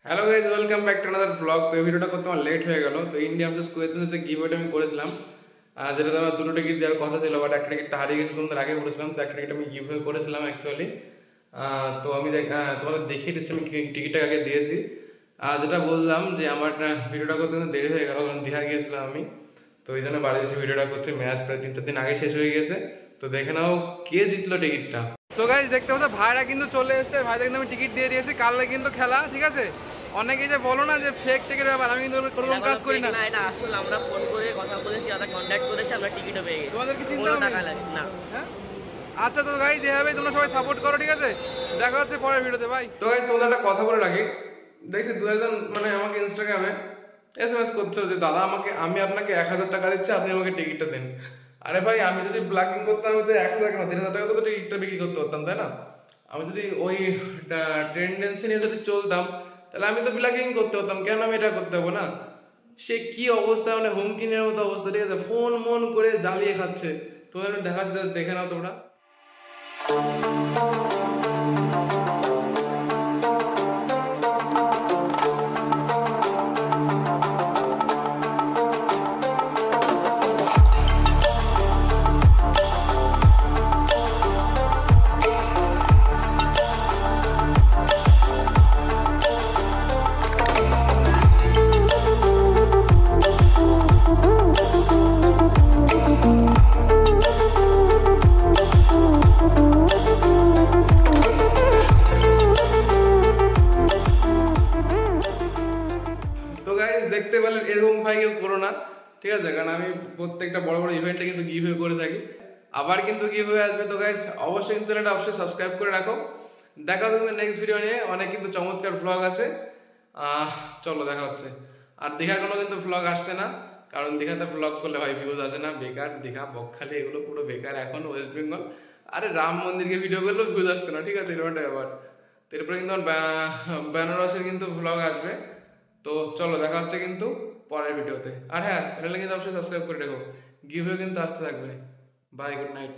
Hello guys, welcome back to another blog. তো এই ভিডিওটা করতে আমার লেট হয়ে গেল। তো ইন্ডিয়া ভার্সেস কুয়েতের যে গিভওয়েটা আমি করেছিলাম, যেটাতে আমার দুটো টিকিট দেওয়ার কথা ছিল, বাট একটা টিকিটটা হারিয়ে গেছে তোমাদের আগে বলেছিলাম। তো একটা টিকিট আমি গিভওয়ে করেছিলাম অ্যাকচুয়ালি। তো আমি তোমাদের দেখিয়ে দিচ্ছি আমি টিকিটটা আগে দিয়েছি। যেটা বললাম যে আমার ভিডিওটা করতে দেরি হয়ে গেল, কারণ দীঘা গিয়েছিলাম আমি। তো এই জন্য বাড়ি এসে ভিডিওটা করছি। ম্যাচ প্রায় 3-4 দিন আগে শেষ হয়ে গেছে। তো দেখে নাও কে জিতলো টিকিটটা। তো গাইজ দেখতে পাচ্ছ ভাইরা কিন্তু চলে এসেছে। ভাইদের কিন্তু আমি টিকিট দিয়ে দিয়েছি। কালকে কিন্তু খেলা, ঠিক আছে? অনেকেই যে বলো না যে ফেক টিকিটের ব্যাপার, আমি কিন্তু কোনো কাজ করি না। এটা আসলে আমরা ফোন করে কথা বলেছি, আমরা কন্ট্যাক্ট করেছি, আমরা টিকিটও পেয়ে গেছি। তোমাদের কি চিন্তা টাকা লাগে না? হ্যাঁ, আচ্ছা। তো গাইজ যেভাবে তোমরা সবাই সাপোর্ট করো, ঠিক আছে? দেখা হচ্ছে পরের ভিডিওতে ভাই। তো গাইজ তোমাদের একটা কথা বলে রাখি, দেখছি 2 মানে আমাকে ইনস্টাগ্রামে SMS করছো যে দাদা আমি আপনাকে 1000 টাকা দিচ্ছি, আপনি আমাকে টিকিটটা দেন। আরে ভাই, আমি যদি ব্লগিং করতাম আমি তো 1000 কেন 3000 টাকা তো টিকিটটা বিক্রি করতে পারতাম, তাই না? আমি যদি ওই টেন্ডেন্সি নিয়ে যদি চলতাম, তাহলে আমি তো ব্লগিং করতে পারতাম, কেন আমি এটা করতে পারবো না? সে কি অবস্থা, মানে হুমকি নেওয়ার মতো অবস্থা, ঠিক আছে? ফোন মন করে জ্বালিয়ে খাচ্ছে। তোমাদের আমি দেখাচ্ছি, দেখে নাও তোমরা। তো গাইজ দেখতে পেলেন, এরকম ভাই কেউ করো না, ঠিক আছে? কারণ আমি প্রত্যেকটা বড় বড় ইভেন্টে কিন্তু গিভওয়ে করে থাকি, আবার কিন্তু গিভওয়ে আসবে। তো গাইজ অবশ্যই কিন্তু চ্যানেলটা অবশ্যই সাবস্ক্রাইব করে রাখো। দেখা হচ্ছে কিন্তু নেক্সট ভিডিও নিয়ে। অনেক কিন্তু চমৎকার ব্লগ আছে। চলো দেখা হচ্ছে। আর দীঘার কোনো কিন্তু ব্লগ আসছে না, কারণ দীঘাতে ব্লগ করলে ভাই ভিউজ আসে না, বেকার। দীঘা বকখালি এগুলো পুরো বেকার এখন ওয়েস্ট বেঙ্গল। আরে রাম মন্দিরকে ভিডিও করলেও ভিউজ আসছে না, ঠিক আছে? এরকম একটা ব্যাপার। এরপরে কিন্তু আমার বেনারসের কিন্তু ব্লগ আসবে। তো চলো দেখা হচ্ছে কিন্তু পরের ভিডিওতে। আর হ্যাঁ, চ্যানেলটা কিন্তু অবশ্যই সাবস্ক্রাইব করে রেখো। গিভওয়ে কিন্তু আসতে থাকবে। Bye, good night.